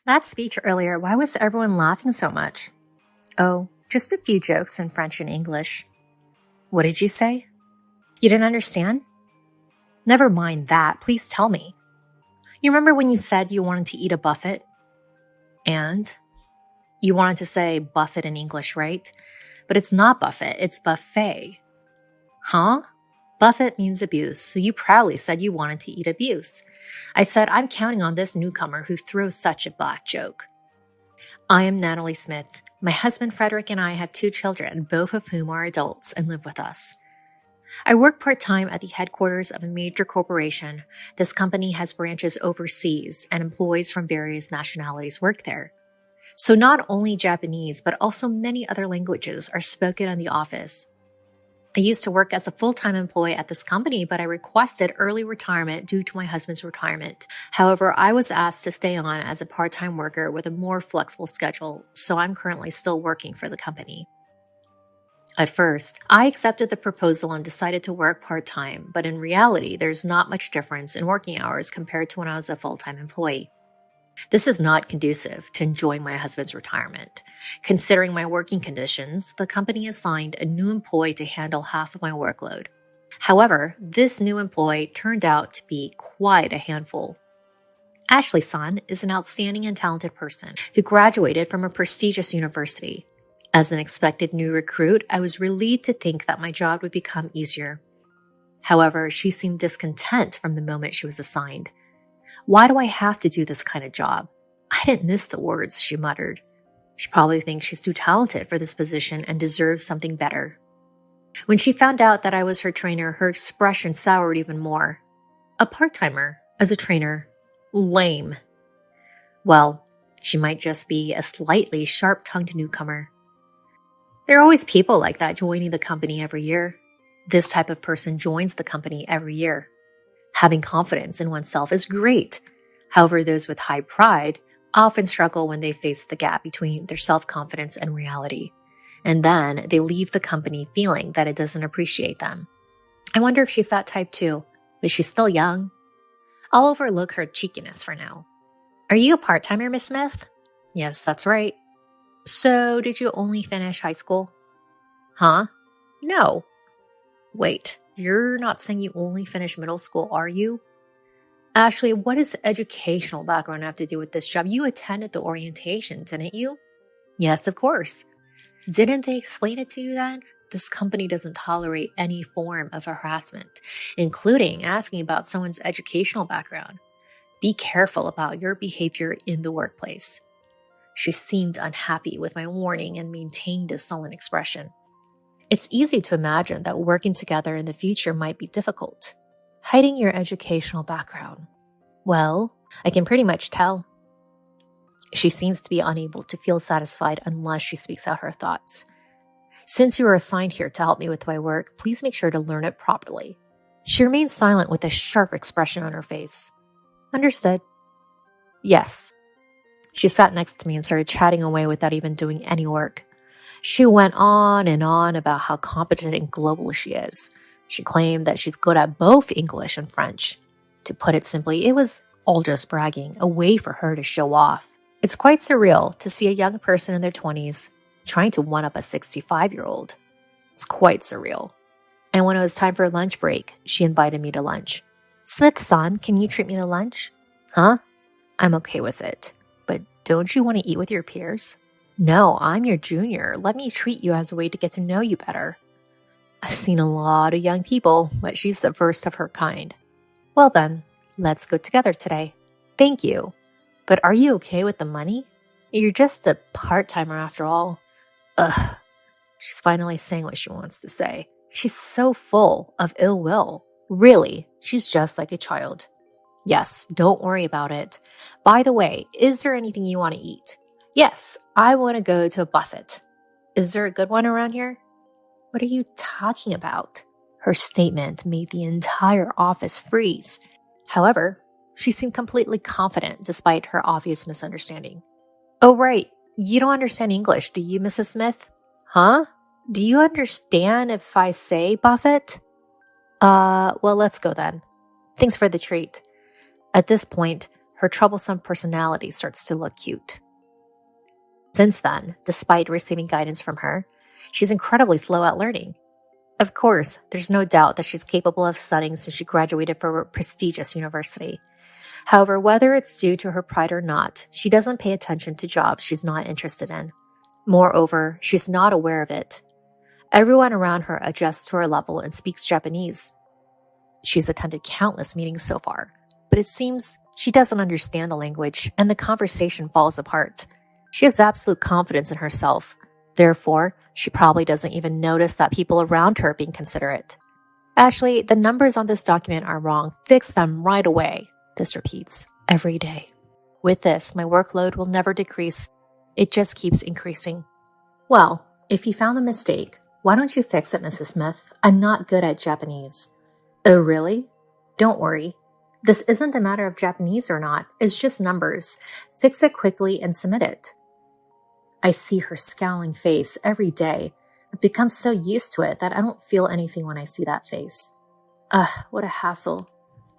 That speech earlier, why was everyone laughing so much? Oh, just a few jokes in French and English. What did you say? You didn't understand? Never mind that, please tell me. You remember when you said you wanted to eat a buffet? And? You wanted to say buffet in English, right? But it's not buffet, it's buffet. Huh? Buffet means abuse, so you proudly said you wanted to eat abuse. I said I'm counting on this newcomer who throws such a black joke. I am Natalie Smith. My husband Frederick and I have 2 children, both of whom are adults and live with us. I work part-time at the headquarters of a major corporation. This company has branches overseas, and employees from various nationalities work there. So not only Japanese, but also many other languages are spoken in the office. I used to work as a full-time employee at this company, but I requested early retirement due to my husband's retirement. However, I was asked to stay on as a part-time worker with a more flexible schedule, so I'm currently still working for the company. At first, I accepted the proposal and decided to work part-time, but in reality, there's not much difference in working hours compared to when I was a full-time employee. This is not conducive to enjoying my husband's retirement. Considering my working conditions, the company assigned a new employee to handle half of my workload. However, this new employee turned out to be quite a handful. Ashley-san is an outstanding and talented person who graduated from a prestigious university. As an expected new recruit, I was relieved to think that my job would become easier. However, she seemed discontent from the moment she was assigned. Why do I have to do this kind of job? I didn't miss the words, she muttered. She probably thinks she's too talented for this position and deserves something better. When she found out that I was her trainer, her expression soured even more. A part-timer as a trainer. Lame. Well, she might just be a slightly sharp-tongued newcomer. There are always people like that joining the company every year. This type of person joins the company every year. Having confidence in oneself is great. However, those with high pride often struggle when they face the gap between their self-confidence and reality. And then they leave the company feeling that it doesn't appreciate them. I wonder if she's that type too, but she's still young. I'll overlook her cheekiness for now. Are you a part-timer, Miss Smith? Yes, that's right. So, did you only finish high school? Huh? No. Wait, you're not saying you only finished middle school, are you? Ashley, what does educational background have to do with this job? You attended the orientation, didn't you? Yes, of course. Didn't they explain it to you then? This company doesn't tolerate any form of harassment, including asking about someone's educational background. Be careful about your behavior in the workplace. She seemed unhappy with my warning and maintained a sullen expression. It's easy to imagine that working together in the future might be difficult. Hiding your educational background. Well, I can pretty much tell. She seems to be unable to feel satisfied unless she speaks out her thoughts. Since you are assigned here to help me with my work, please make sure to learn it properly. She remained silent with a sharp expression on her face. Understood. Yes. She sat next to me and started chatting away without even doing any work. She went on and on about how competent and global she is. She claimed that she's good at both English and French. To put it simply, it was all just bragging, a way for her to show off. It's quite surreal to see a young person in their 20s trying to one-up a 65-year-old. It's quite surreal. And when it was time for lunch break, she invited me to lunch. Smith-san, can you treat me to lunch? Huh? I'm okay with it. But don't you want to eat with your peers? No, I'm your junior. Let me treat you as a way to get to know you better. I've seen a lot of young people, but she's the first of her kind. Well then, let's go together today. Thank you. But are you okay with the money? You're just a part-timer after all. Ugh. She's finally saying what she wants to say. She's so full of ill will. Really, she's just like a child. Yes, don't worry about it. By the way, is there anything you want to eat? Yes, I want to go to a buffet. Is there a good one around here? What are you talking about? Her statement made the entire office freeze. However, she seemed completely confident despite her obvious misunderstanding. Oh, right. You don't understand English, do you, Mrs. Smith? Huh? Do you understand if I say buffet? Well, let's go then. Thanks for the treat. At this point, her troublesome personality starts to look cute. Since then, despite receiving guidance from her, she's incredibly slow at learning. Of course, there's no doubt that she's capable of studying since she graduated from a prestigious university. However, whether it's due to her pride or not, she doesn't pay attention to jobs she's not interested in. Moreover, she's not aware of it. Everyone around her adjusts to her level and speaks Japanese. She's attended countless meetings so far, but it seems she doesn't understand the language and the conversation falls apart. She has absolute confidence in herself. Therefore, she probably doesn't even notice that people around her are being considerate. Ashley, the numbers on this document are wrong. Fix them right away. This repeats every day. With this, my workload will never decrease. It just keeps increasing. Well, if you found the mistake, why don't you fix it, Mrs. Smith? I'm not good at Japanese. Oh, really? Don't worry. This isn't a matter of Japanese or not. It's just numbers. Fix it quickly and submit it. I see her scowling face every day. I've become so used to it that I don't feel anything when I see that face. Ugh, what a hassle.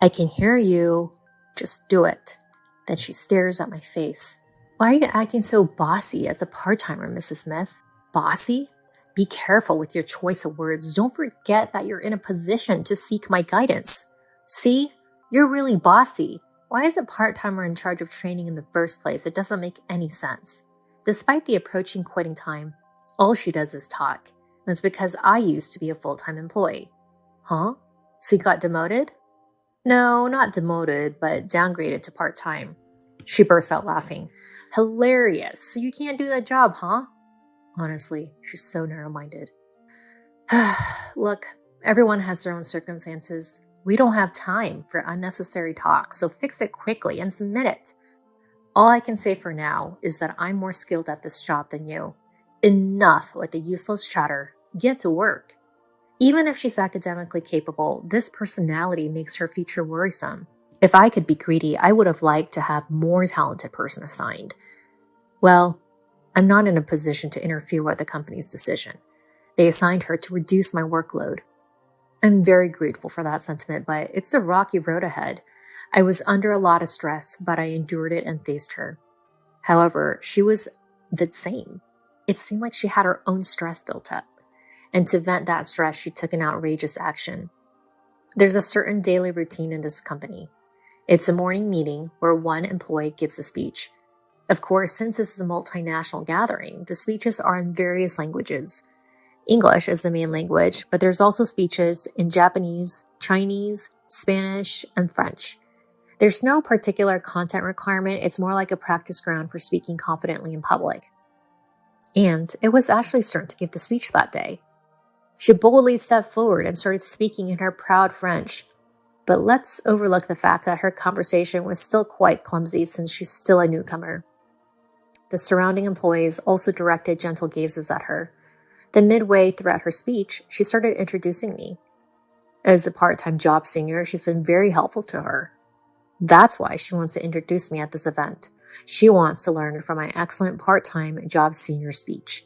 I can hear you. Just do it. Then she stares at my face. Why are you acting so bossy as a part-timer, Mrs. Smith? Bossy? Be careful with your choice of words. Don't forget that you're in a position to seek my guidance. See? You're really bossy. Why is a part-timer in charge of training in the first place? It doesn't make any sense. Despite the approaching quitting time, all she does is talk. That's because I used to be a full-time employee. Huh? So you got demoted? No, not demoted, but downgraded to part-time. She bursts out laughing. Hilarious. So you can't do that job, huh? Honestly, she's so narrow-minded. Look, everyone has their own circumstances. We don't have time for unnecessary talk, so fix it quickly and submit it. All I can say for now is that I'm more skilled at this job than you. Enough with the useless chatter. Get to work. Even if she's academically capable, this personality makes her future worrisome. If I could be greedy, I would have liked to have more talented person assigned. Well, I'm not in a position to interfere with the company's decision. They assigned her to reduce my workload. I'm very grateful for that sentiment, but it's a rocky road ahead. I was under a lot of stress, but I endured it and faced her. However, she was the same. It seemed like she had her own stress built up. And to vent that stress, she took an outrageous action. There's a certain daily routine in this company. It's a morning meeting where one employee gives a speech. Of course, since this is a multinational gathering, the speeches are in various languages. English is the main language, but there's also speeches in Japanese, Chinese, Spanish, and French. There's no particular content requirement. It's more like a practice ground for speaking confidently in public. And it was Ashley's turn to give the speech that day. She boldly stepped forward and started speaking in her proud French. But let's overlook the fact that her conversation was still quite clumsy since she's still a newcomer. The surrounding employees also directed gentle gazes at her. Then midway throughout her speech, she started introducing me. As a part-time job senior, she's been very helpful to her. That's why she wants to introduce me at this event. She wants to learn from my excellent part-time job senior speech.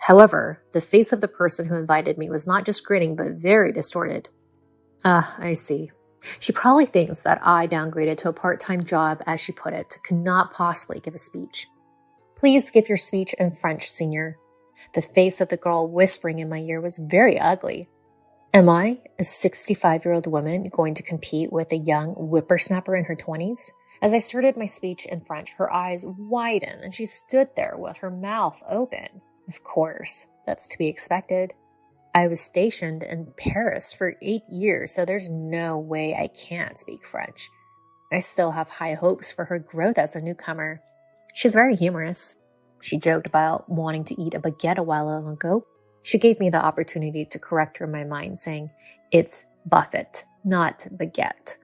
However, the face of the person who invited me was not just grinning, but very distorted. I see. She probably thinks that I downgraded to a part-time job, as she put it, could not possibly give a speech. Please give your speech in French, senior. The face of the girl whispering in my ear was very ugly. Am I, a 65-year-old woman, going to compete with a young whippersnapper in her 20s? As I started my speech in French, her eyes widened and she stood there with her mouth open. Of course, that's to be expected. I was stationed in Paris for 8 years, so there's no way I can't speak French. I still have high hopes for her growth as a newcomer. She's very humorous. She joked about wanting to eat a baguette a while ago. She gave me the opportunity to correct her in my mind, saying, it's buffet, not baguette.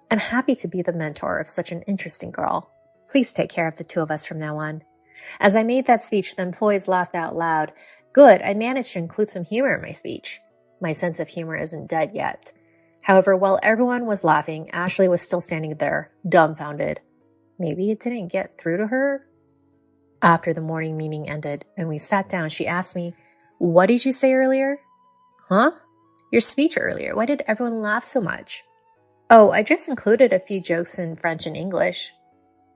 I'm happy to be the mentor of such an interesting girl. Please take care of the two of us from now on. As I made that speech, the employees laughed out loud. Good, I managed to include some humor in my speech. My sense of humor isn't dead yet. However, while everyone was laughing, Ashley was still standing there, dumbfounded. Maybe it didn't get through to her? After the morning meeting ended and we sat down, she asked me, what did you say earlier? Huh? Your speech earlier. Why did everyone laugh so much? Oh, I just included a few jokes in French and English.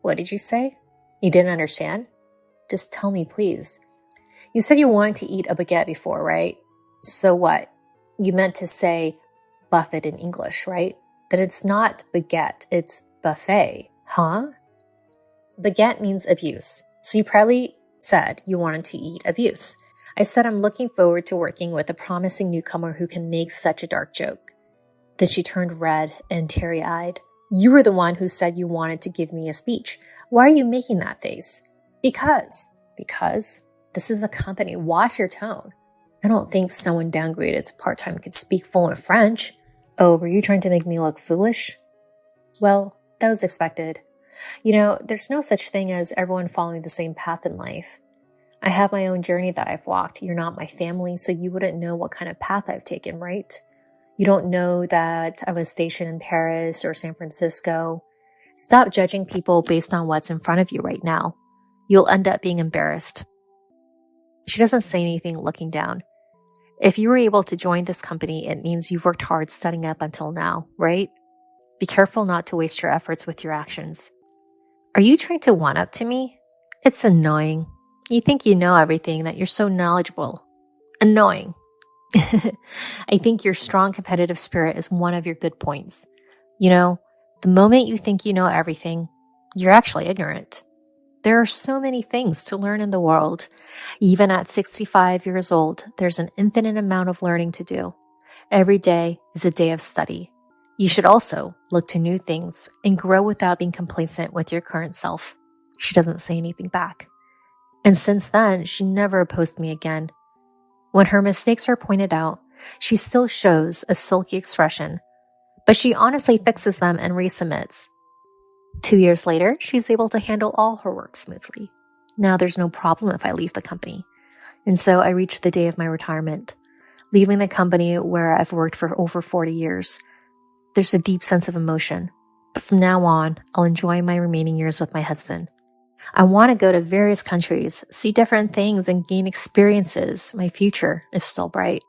What did you say? You didn't understand? Just tell me, please. You said you wanted to eat a baguette before, right? So what? You meant to say buffet in English, right? That it's not baguette, it's buffet, huh? Baguette means abuse. So you probably said you wanted to eat abuse. I said I'm looking forward to working with a promising newcomer who can make such a dark joke. Then she turned red and teary-eyed. You were the one who said you wanted to give me a speech. Why are you making that face? Because this is a company. Watch your tone. I don't think someone downgraded to part-time could speak fluent French. Oh, were you trying to make me look foolish? Well, that was expected. There's no such thing as everyone following the same path in life. I have my own journey that I've walked. You're not my family, so you wouldn't know what kind of path I've taken, right? You don't know that I was stationed in Paris or San Francisco. Stop judging people based on what's in front of you right now. You'll end up being embarrassed. She doesn't say anything, looking down. If you were able to join this company, it means you've worked hard studying up until now, right? Be careful not to waste your efforts with your actions. Are you trying to one-up to me? It's annoying. You think you know everything, that you're so knowledgeable. Annoying. I think your strong competitive spirit is one of your good points. The moment you think you know everything, you're actually ignorant. There are so many things to learn in the world. Even at 65 years old, there's an infinite amount of learning to do. Every day is a day of study. You should also look to new things and grow without being complacent with your current self. She doesn't say anything back. And since then, she never opposed me again. When her mistakes are pointed out, she still shows a sulky expression, but she honestly fixes them and resubmits. 2 years later, she's able to handle all her work smoothly. Now there's no problem if I leave the company. And so I reach the day of my retirement, leaving the company where I've worked for over 40 years. There's a deep sense of emotion, but from now on, I'll enjoy my remaining years with my husband. I want to go to various countries, see different things, and gain experiences. My future is still bright.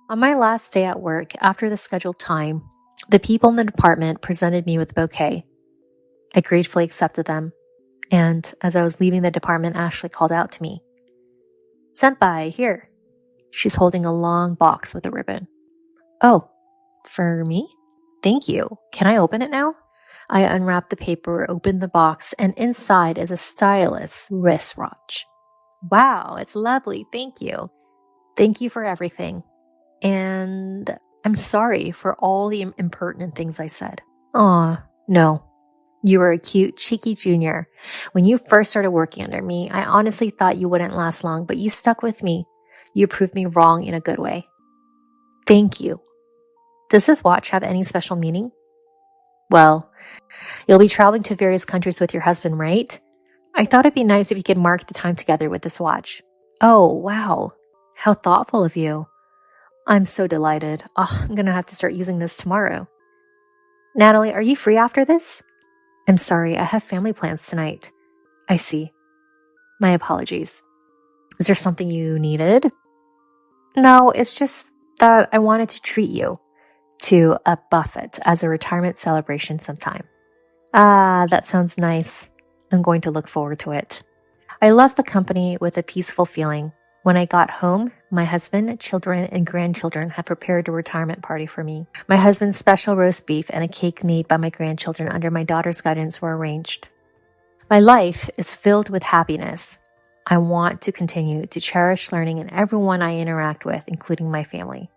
On my last day at work, after the scheduled time, the people in the department presented me with a bouquet. I gratefully accepted them, and as I was leaving the department, Ashley called out to me. Senpai, here. She's holding a long box with a ribbon. Oh, for me? Thank you. Can I open it now? I unwrapped the paper, opened the box, and inside is a stylish wristwatch. Wow, it's lovely. Thank you. Thank you for everything. And I'm sorry for all the impertinent things I said. Aw, no. You were a cute, cheeky junior. When you first started working under me, I honestly thought you wouldn't last long, but you stuck with me. You proved me wrong in a good way. Thank you. Does this watch have any special meaning? Well, you'll be traveling to various countries with your husband, right? I thought it'd be nice if you could mark the time together with this watch. Oh, wow. How thoughtful of you. I'm so delighted. Oh, I'm going to have to start using this tomorrow. Natalie, are you free after this? I'm sorry, I have family plans tonight. I see. My apologies. Is there something you needed? No, it's just that I wanted to treat you to a buffet as a retirement celebration sometime. Ah, that sounds nice. I'm going to look forward to it. I left the company with a peaceful feeling. When I got home, my husband, children, and grandchildren had prepared a retirement party for me. My husband's special roast beef and a cake made by my grandchildren under my daughter's guidance were arranged. My life is filled with happiness. I want to continue to cherish learning in everyone I interact with, including my family.